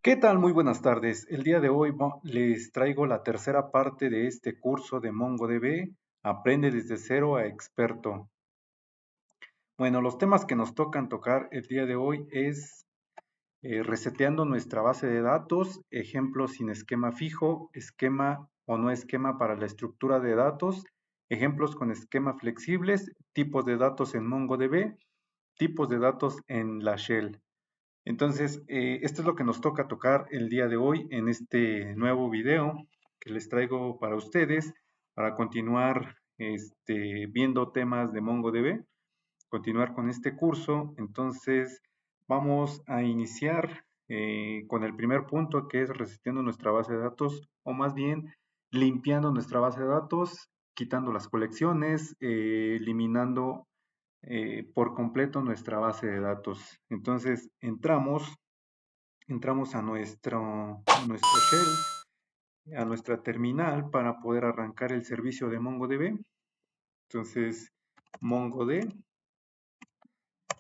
¿Qué tal? Muy buenas tardes. El día de hoy les traigo la tercera parte de este curso de MongoDB. Aprende desde cero a experto. Bueno, los temas que nos tocan tocar el día de hoy es reseteando nuestra base de datos, ejemplos sin esquema fijo, esquema o no esquema para la estructura de datos, ejemplos con esquema flexibles, tipos de datos en MongoDB, tipos de datos en la shell. Entonces, esto es lo que nos toca tocar el día de hoy en este nuevo video que les traigo para ustedes para continuar viendo temas de MongoDB, continuar con este curso. Entonces, vamos a iniciar con el primer punto que es reseteando nuestra base de datos o más bien limpiando nuestra base de datos, quitando las colecciones, eliminando por completo nuestra base de datos. Entonces entramos a nuestro shell, a nuestra terminal para poder arrancar el servicio de MongoDB. Entonces, MongoD,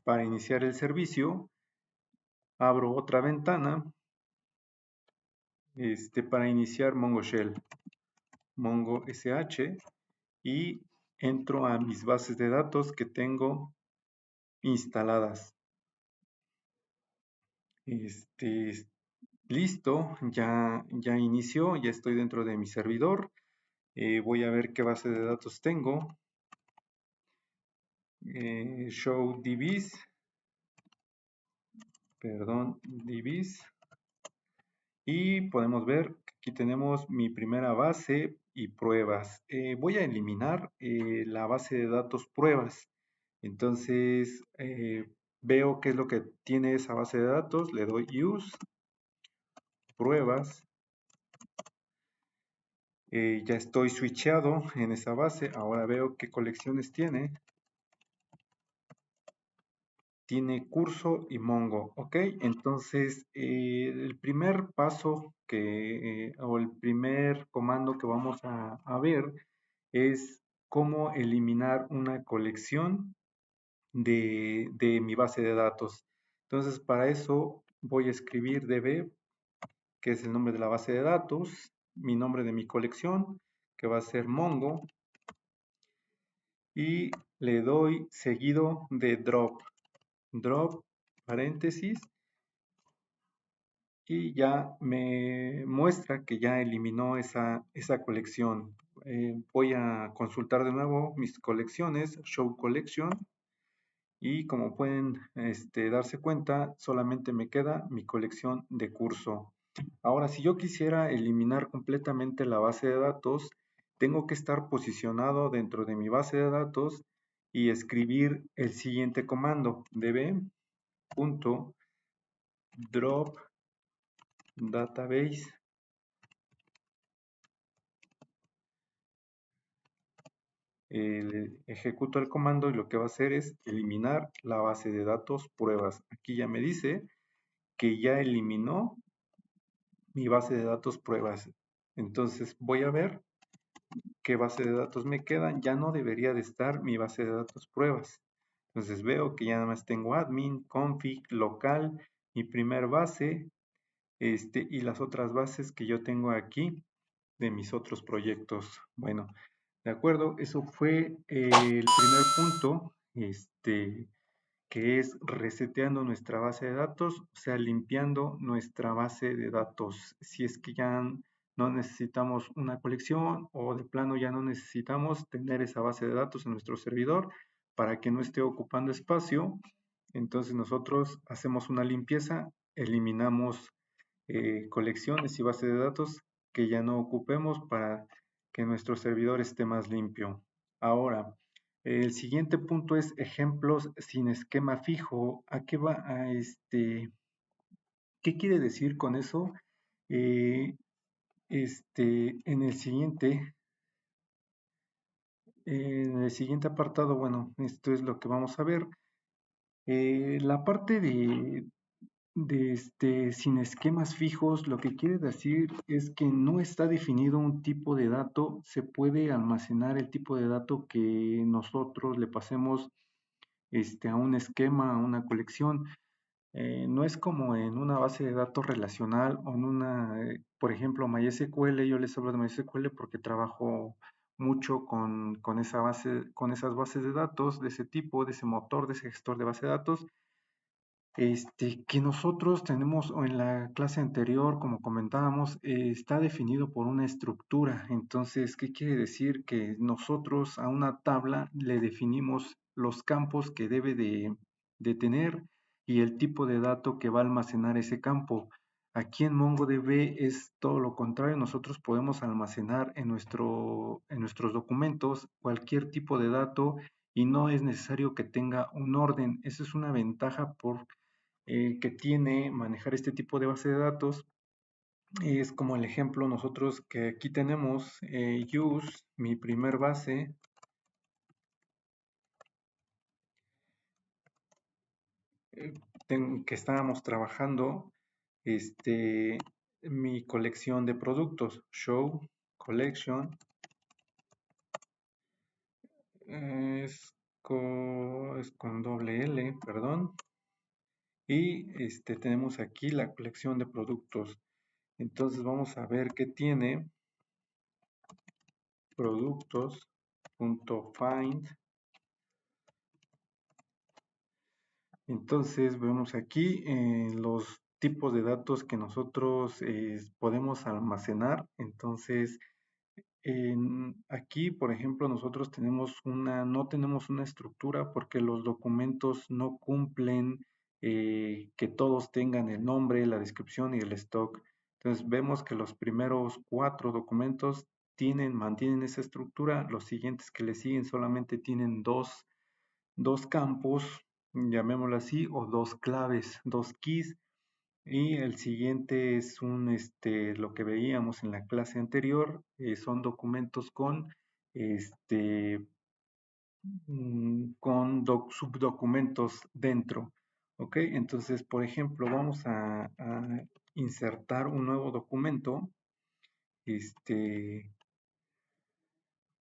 para iniciar el servicio, abro otra ventana para iniciar Mongo Shell, Mongo SH, y entro a mis bases de datos que tengo instaladas. Listo, ya inició, ya estoy dentro de mi servidor. Voy a ver qué base de datos tengo. Show DBs, perdón, DBs. Y podemos ver que aquí tenemos mi primera base y pruebas. Voy a eliminar la base de datos pruebas. Entonces, veo qué es lo que tiene esa base de datos. Le doy use, pruebas. Ya estoy switchado en esa base. Ahora veo qué colecciones tiene. Tiene curso y Mongo, ¿ok? Entonces, el primer paso o el primer comando que vamos a ver es cómo eliminar una colección de mi base de datos. Entonces, para eso voy a escribir db, que es el nombre de la base de datos, mi nombre de mi colección, que va a ser Mongo, y le doy seguido de drop, paréntesis, y ya me muestra que ya eliminó esa colección. Voy a consultar de nuevo mis colecciones, Show Collection, y como pueden darse cuenta, solamente me queda mi colección de curso. Ahora, si yo quisiera eliminar completamente la base de datos, tengo que estar posicionado dentro de mi base de datos y escribir el siguiente comando, db.drop database. Ejecuto el comando y lo que va a hacer es eliminar la base de datos pruebas. Aquí ya me dice que ya eliminó mi base de datos pruebas. Entonces voy a ver qué base de datos me quedan. Ya no debería de estar mi base de datos pruebas. Entonces veo que ya nada más tengo admin, config, local, mi primer base, y las otras bases que yo tengo aquí de mis otros proyectos. Bueno, de acuerdo, eso fue el primer punto, que es reseteando nuestra base de datos, o sea, limpiando nuestra base de datos. Si es que ya no necesitamos una colección o de plano ya no necesitamos tener esa base de datos en nuestro servidor para que no esté ocupando espacio, entonces nosotros hacemos una limpieza, eliminamos colecciones y base de datos que ya no ocupemos para que nuestro servidor esté más limpio. Ahora, el siguiente punto es ejemplos sin esquema fijo. ¿A qué va a ¿Qué quiere decir con eso? Eh, en el siguiente apartado, bueno, esto es lo que vamos a ver. La parte sin esquemas fijos, lo que quiere decir es que no está definido un tipo de dato, se puede almacenar el tipo de dato que nosotros le pasemos a un esquema, a una colección. No es como en una base de datos relacional o en una, por ejemplo, MySQL. Yo les hablo de MySQL porque trabajo mucho con esa base, con esas bases de datos de ese tipo, de ese motor, de ese gestor de base de datos. Que nosotros tenemos, o en la clase anterior, como comentábamos, está definido por una estructura. Entonces, ¿qué quiere decir? Que nosotros a una tabla le definimos los campos que debe de tener y el tipo de dato que va a almacenar ese campo. Aquí en MongoDB es todo lo contrario. Nosotros podemos almacenar en nuestros documentos cualquier tipo de dato y no es necesario que tenga un orden. Esa es una ventaja que tiene manejar este tipo de base de datos. Es como el ejemplo nosotros que aquí tenemos, use, mi primer base, que estábamos trabajando, mi colección de productos, show, collection, es con doble L, perdón, y tenemos aquí la colección de productos. Entonces vamos a ver qué tiene productos.find. Entonces vemos aquí los tipos de datos que nosotros podemos almacenar. Entonces aquí, por ejemplo, nosotros no tenemos una estructura porque los documentos no cumplen que todos tengan el nombre, la descripción y el stock. Entonces vemos que los primeros 4 documentos mantienen esa estructura. Los siguientes que le siguen solamente tienen dos campos, llamémoslo así, o dos claves, dos keys. Y el siguiente es lo que veíamos en la clase anterior, son documentos este, subdocumentos dentro. ¿Ok? Entonces, por ejemplo, vamos a insertar un nuevo documento. Este,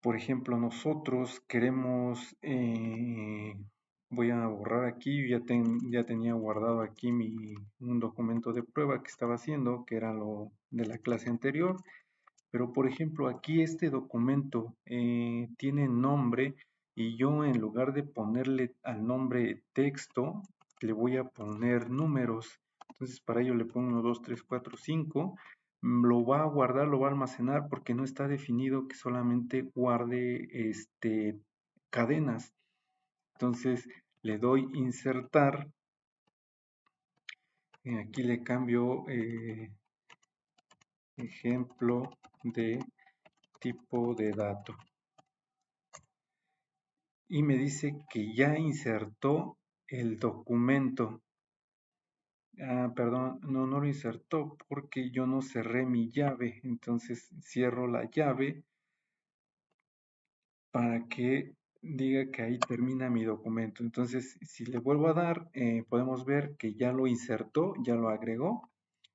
por ejemplo, nosotros queremos, voy a borrar aquí, ya tenía guardado aquí un documento de prueba que estaba haciendo, que era lo de la clase anterior, pero por ejemplo, aquí este documento tiene nombre y yo en lugar de ponerle al nombre texto, le voy a poner números. Entonces para ello le pongo 1, 2, 3, 4, 5. Lo va a guardar, lo va a almacenar porque no está definido que solamente guarde cadenas. Entonces le doy insertar. Aquí le cambio ejemplo de tipo de dato. Y me dice que ya insertó el documento. Perdón, no lo insertó porque yo no cerré mi llave. Entonces cierro la llave para que diga que ahí termina mi documento. Entonces, si le vuelvo a dar, podemos ver que ya lo insertó, ya lo agregó.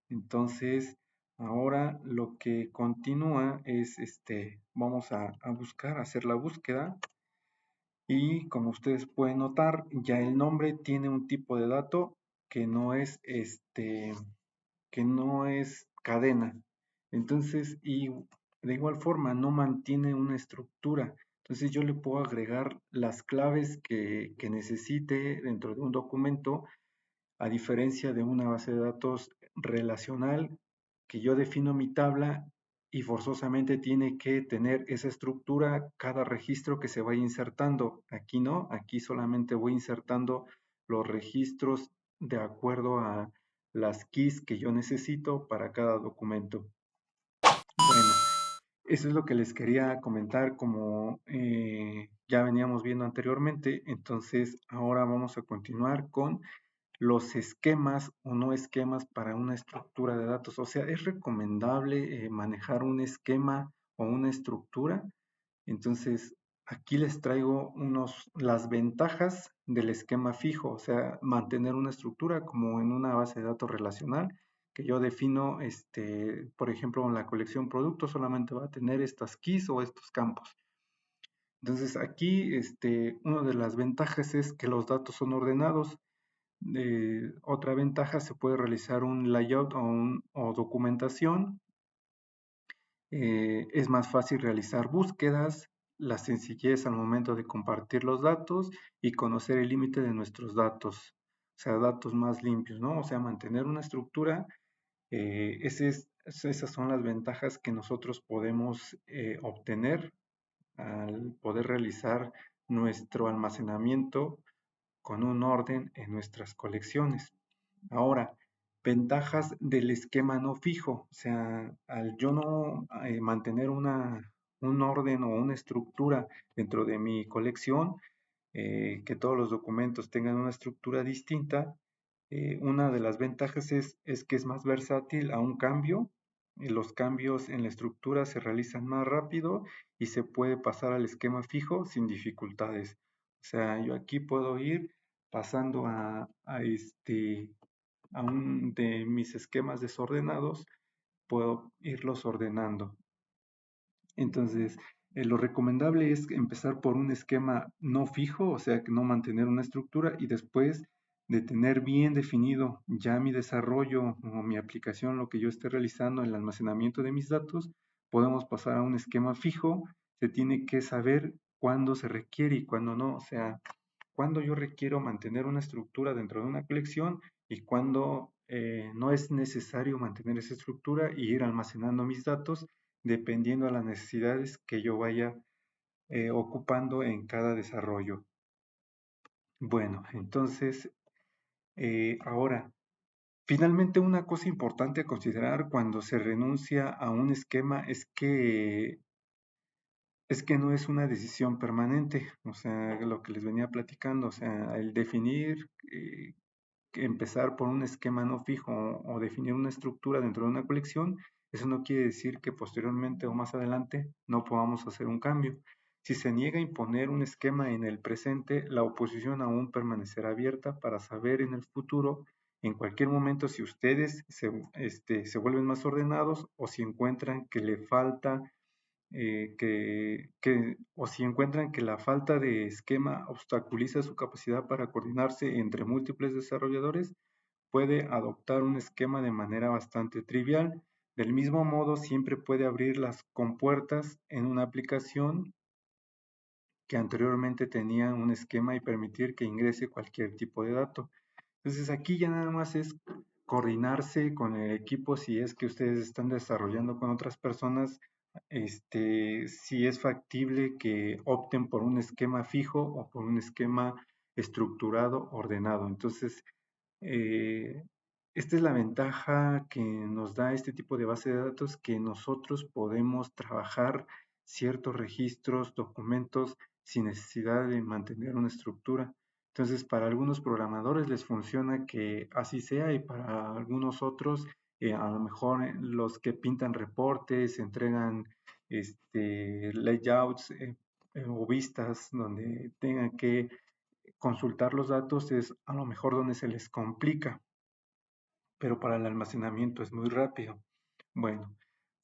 Entonces, ahora lo que continúa es, vamos a buscar, a hacer la búsqueda. Y como ustedes pueden notar, ya el nombre tiene un tipo de dato que no es que no es cadena. Entonces, y de igual forma no mantiene una estructura. Entonces yo le puedo agregar las claves que necesite dentro de un documento, a diferencia de una base de datos relacional que yo defino mi tabla y forzosamente tiene que tener esa estructura cada registro que se vaya insertando. Aquí no, aquí solamente voy insertando los registros de acuerdo a las keys que yo necesito para cada documento. Bueno, eso es lo que les quería comentar como ya veníamos viendo anteriormente. Entonces ahora vamos a continuar con los esquemas o no esquemas para una estructura de datos. O sea, es recomendable manejar un esquema o una estructura. Entonces, aquí les traigo las ventajas del esquema fijo, o sea, mantener una estructura como en una base de datos relacional, que yo defino, por ejemplo, en la colección productos solamente va a tener estas keys o estos campos. Entonces, aquí, una de las ventajas es que los datos son ordenados. Otra ventaja, se puede realizar un layout o documentación. Es más fácil realizar búsquedas, la sencillez al momento de compartir los datos y conocer el límite de nuestros datos, o sea, datos más limpios, ¿no? O sea, mantener una estructura, esas son las ventajas que nosotros podemos obtener al poder realizar nuestro almacenamiento con un orden en nuestras colecciones. Ahora, ventajas del esquema no fijo, o sea, al yo no mantener un orden o una estructura dentro de mi colección, que todos los documentos tengan una estructura distinta, una de las ventajas es que es más versátil a un cambio. Los cambios en la estructura se realizan más rápido y se puede pasar al esquema fijo sin dificultades. O sea, yo aquí puedo ir pasando a un de mis esquemas desordenados, puedo irlos ordenando. Entonces, lo recomendable es empezar por un esquema no fijo, o sea, que no mantener una estructura y después de tener bien definido ya mi desarrollo o mi aplicación, lo que yo esté realizando, el almacenamiento de mis datos, podemos pasar a un esquema fijo. Se tiene que saber cuándo se requiere y cuándo no, o sea, cuándo yo requiero mantener una estructura dentro de una colección y cuándo no es necesario mantener esa estructura y ir almacenando mis datos dependiendo a las necesidades que yo vaya ocupando en cada desarrollo. Bueno, entonces, ahora, finalmente una cosa importante a considerar cuando se renuncia a un esquema es que no es una decisión permanente, o sea, lo que les venía platicando, o sea, el definir empezar por un esquema no fijo o definir una estructura dentro de una colección, eso no quiere decir que posteriormente o más adelante no podamos hacer un cambio. Si se niega a imponer un esquema en el presente, la oposición aún permanecerá abierta para saber en el futuro, en cualquier momento, si ustedes se vuelven más ordenados o si encuentran que le falta o si encuentran que la falta de esquema obstaculiza su capacidad para coordinarse entre múltiples desarrolladores, puede adoptar un esquema de manera bastante trivial. Del mismo modo, siempre puede abrir las compuertas en una aplicación que anteriormente tenía un esquema y permitir que ingrese cualquier tipo de dato. Entonces aquí ya nada más es coordinarse con el equipo si es que ustedes están desarrollando con otras personas, si es factible que opten por un esquema fijo o por un esquema estructurado, ordenado. Entonces, eh, esta es la ventaja que nos da este tipo de base de datos, que nosotros podemos trabajar ciertos registros, documentos, sin necesidad de mantener una estructura. Entonces, para algunos programadores les funciona que así sea y para algunos otros, a lo mejor los que pintan reportes, entregan layouts o vistas donde tengan que consultar los datos, es a lo mejor donde se les complica, pero para el almacenamiento es muy rápido. Bueno,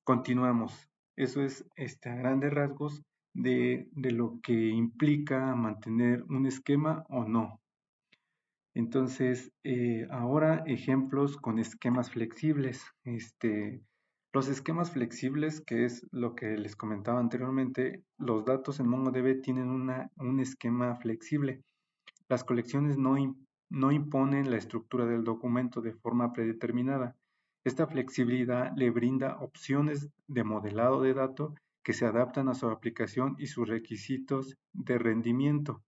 continuamos. Eso es a grandes rasgos de lo que implica mantener un esquema o no. Entonces, ahora ejemplos con esquemas flexibles. Los esquemas flexibles, que es lo que les comentaba anteriormente, los datos en MongoDB tienen un esquema flexible. Las colecciones no imponen la estructura del documento de forma predeterminada. Esta flexibilidad le brinda opciones de modelado de datos que se adaptan a su aplicación y sus requisitos de rendimiento.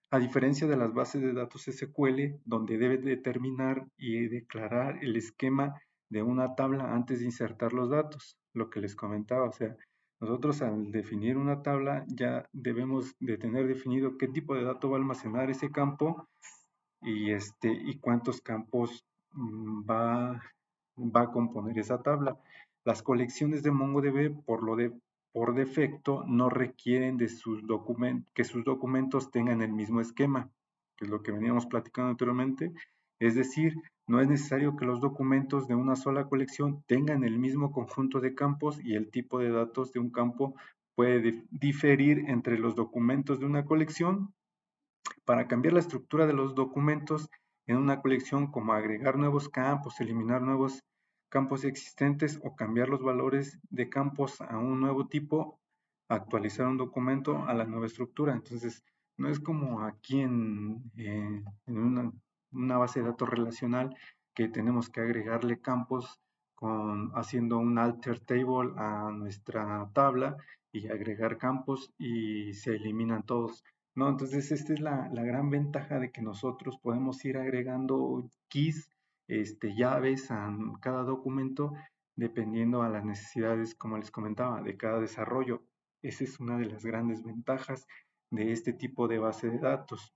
A diferencia de las bases de datos SQL, donde debe determinar y declarar el esquema de una tabla antes de insertar los datos, lo que les comentaba, o sea, nosotros al definir una tabla ya debemos de tener definido qué tipo de dato va a almacenar ese campo y cuántos campos va a componer esa tabla. Las colecciones de MongoDB por defecto no requieren de que sus documentos tengan el mismo esquema, que es lo que veníamos platicando anteriormente. Es decir, no es necesario que los documentos de una sola colección tengan el mismo conjunto de campos y el tipo de datos de un campo puede diferir entre los documentos de una colección. Para cambiar la estructura de los documentos en una colección, como agregar nuevos campos, eliminar nuevos campos existentes o cambiar los valores de campos a un nuevo tipo, actualizar un documento a la nueva estructura. Entonces, no es como aquí en una base de datos relacional que tenemos que agregarle campos haciendo un alter table a nuestra tabla y agregar campos y se eliminan todos. No, entonces esta es la gran ventaja de que nosotros podemos ir agregando keys, llaves a cada documento dependiendo a las necesidades, como les comentaba, de cada desarrollo. Esa es una de las grandes ventajas de este tipo de base de datos.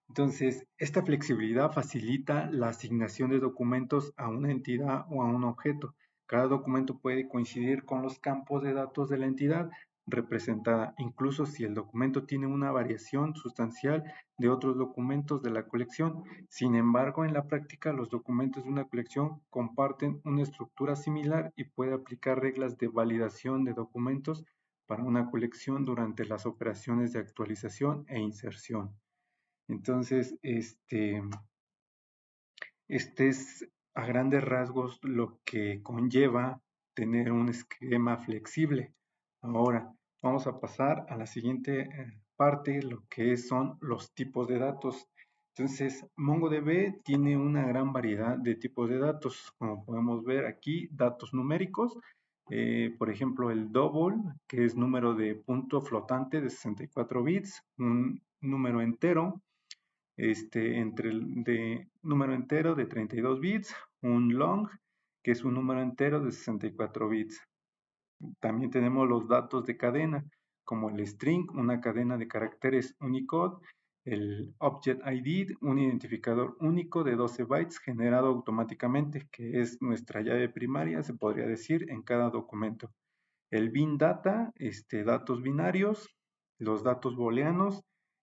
Entonces, esta flexibilidad facilita la asignación de documentos a una entidad o a un objeto. Cada documento puede coincidir con los campos de datos de la entidad representada, incluso si el documento tiene una variación sustancial de otros documentos de la colección. Sin embargo, en la práctica, los documentos de una colección comparten una estructura similar y puede aplicar reglas de validación de documentos para una colección durante las operaciones de actualización e inserción. Entonces, este es a grandes rasgos lo que conlleva tener un esquema flexible. Ahora, vamos a pasar a la siguiente parte, lo que son los tipos de datos. Entonces, MongoDB tiene una gran variedad de tipos de datos, como podemos ver aquí, datos numéricos, por ejemplo, el double, que es número de punto flotante de 64 bits, un número entero, entre el de número entero de 32 bits, un long, que es un número entero de 64 bits. También tenemos los datos de cadena, como el string, una cadena de caracteres Unicode, el Object ID, un identificador único de 12 bytes generado automáticamente, que es nuestra llave primaria, se podría decir, en cada documento. El bin data, datos binarios, los datos booleanos,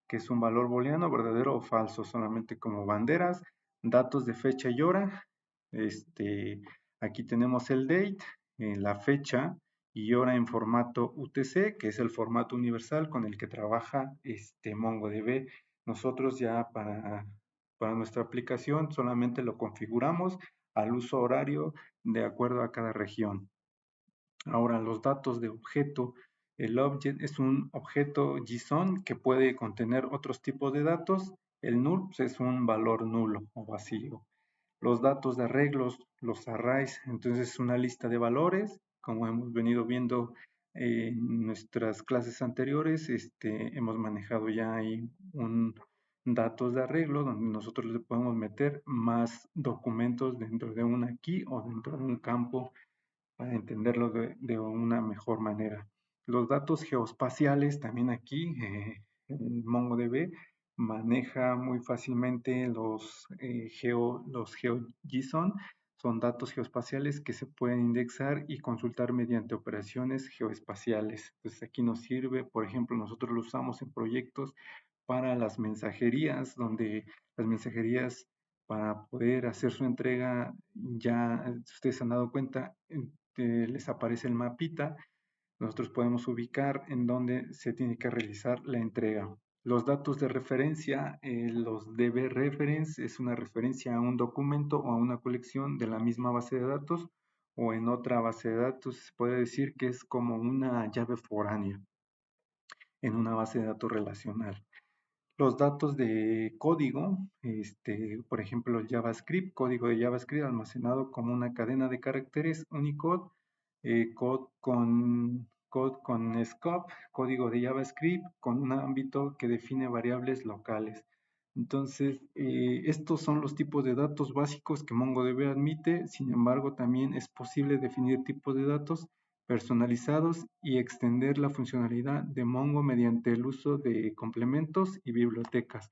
que es un valor booleano, verdadero o falso, solamente como banderas, datos de fecha y hora, aquí tenemos el date, la fecha y hora en formato UTC, que es el formato universal con el que trabaja MongoDB. Nosotros ya para nuestra aplicación solamente lo configuramos al uso horario de acuerdo a cada región. Ahora, los datos de objeto. El object es un objeto JSON que puede contener otros tipos de datos. El null pues, es un valor nulo o vacío. Los datos de arreglos, los arrays, entonces es una lista de valores, como hemos venido viendo en nuestras clases anteriores, hemos manejado ya ahí un datos de arreglo donde nosotros le podemos meter más documentos dentro de una key o dentro de un campo para entenderlo de una mejor manera. Los datos geoespaciales también aquí, en MongoDB, maneja muy fácilmente los GeoJSON, son datos geoespaciales que se pueden indexar y consultar mediante operaciones geoespaciales. Entonces aquí nos sirve, por ejemplo, nosotros lo usamos en proyectos para las mensajerías, donde las mensajerías para poder hacer su entrega, ya ustedes se han dado cuenta, les aparece el mapita, nosotros podemos ubicar en dónde se tiene que realizar la entrega. Los datos de referencia, los DB reference es una referencia a un documento o a una colección de la misma base de datos o en otra base de datos. Se puede decir que es como una llave foránea en una base de datos relacional. Los datos de código, por ejemplo, el JavaScript, código de JavaScript almacenado como una cadena de caracteres Unicode, code con scope, código de JavaScript con un ámbito que define variables locales. Entonces, estos son los tipos de datos básicos que MongoDB admite. Sin embargo, también es posible definir tipos de datos personalizados y extender la funcionalidad de Mongo mediante el uso de complementos y bibliotecas.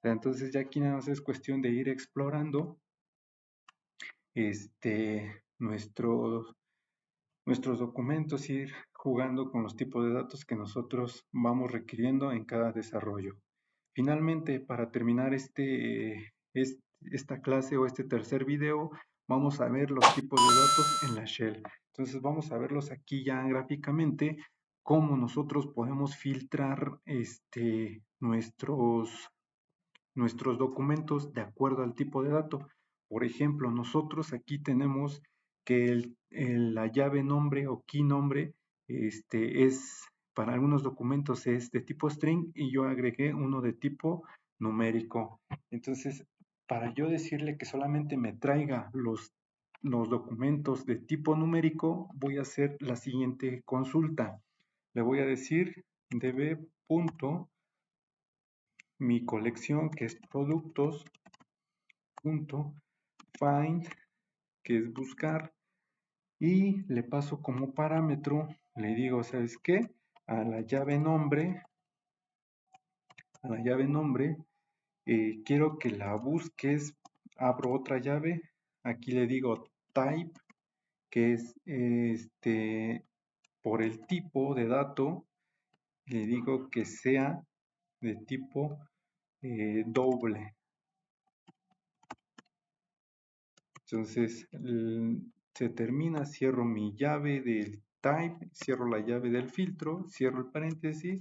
Entonces ya aquí nada más es cuestión de ir explorando nuestros documentos, ir jugando con los tipos de datos que nosotros vamos requiriendo en cada desarrollo. Finalmente, para terminar esta clase o este tercer video, vamos a ver los tipos de datos en la shell. Entonces vamos a verlos aquí ya gráficamente, cómo nosotros podemos filtrar nuestros nuestros documentos de acuerdo al tipo de dato. Por ejemplo, nosotros aquí tenemos que la llave nombre o key nombre es para algunos documentos es de tipo string y yo agregué uno de tipo numérico. Entonces, para yo decirle que solamente me traiga los documentos de tipo numérico, voy a hacer la siguiente consulta. Le voy a decir db.mi colección, que es productos.find, que es buscar, y le paso como parámetro, le digo, ¿sabes qué? A la llave nombre, quiero que la busques, abro otra llave, aquí le digo type, que es por el tipo de dato, le digo que sea de tipo doble. Entonces se termina, cierro mi llave del type, cierro la llave del filtro, cierro el paréntesis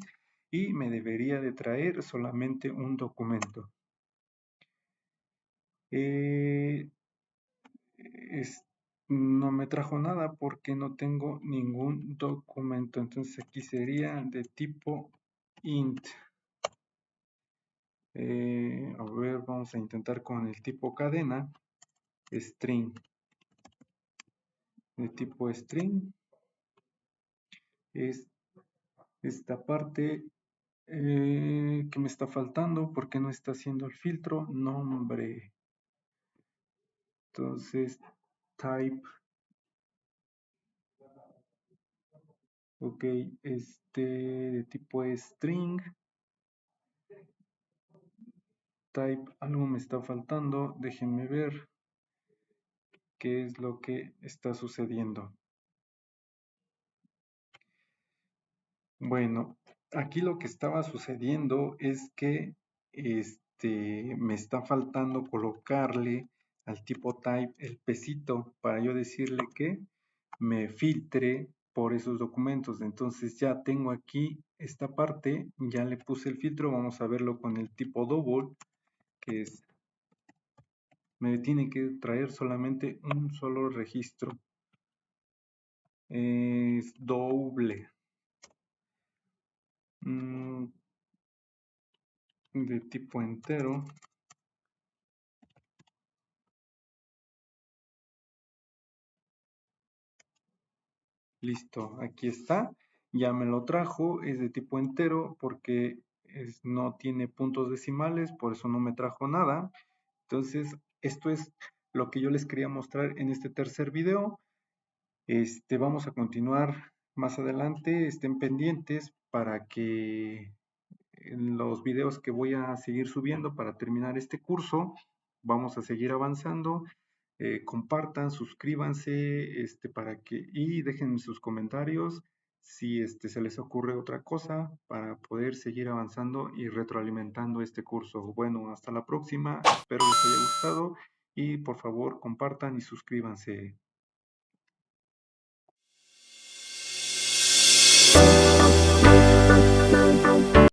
y me debería de traer solamente un documento. No me trajo nada porque no tengo ningún documento. Entonces aquí sería de tipo int. A ver, vamos a intentar con el tipo cadena, string. De tipo string es esta parte que me está faltando porque no está haciendo el filtro nombre. Entonces type, ok, de tipo string, type, algo me está faltando, déjenme ver qué es lo que está sucediendo. Bueno, aquí lo que estaba sucediendo es que me está faltando colocarle al tipo type el pesito para yo decirle que me filtre por esos documentos. Entonces ya tengo aquí esta parte, ya le puse el filtro, vamos a verlo con el tipo double, que es, me tiene que traer solamente un solo registro. Es doble. De tipo entero. Listo, aquí está. Ya me lo trajo, es de tipo entero porque no tiene puntos decimales, por eso no me trajo nada. Entonces, esto es lo que yo les quería mostrar en este tercer video. Vamos a continuar más adelante. Estén pendientes para que en los videos que voy a seguir subiendo para terminar este curso, vamos a seguir avanzando. Compartan, suscríbanse, para que, y dejen sus comentarios si se les ocurre otra cosa para poder seguir avanzando y retroalimentando este curso. Bueno, hasta la próxima, espero les haya gustado y por favor compartan y suscríbanse.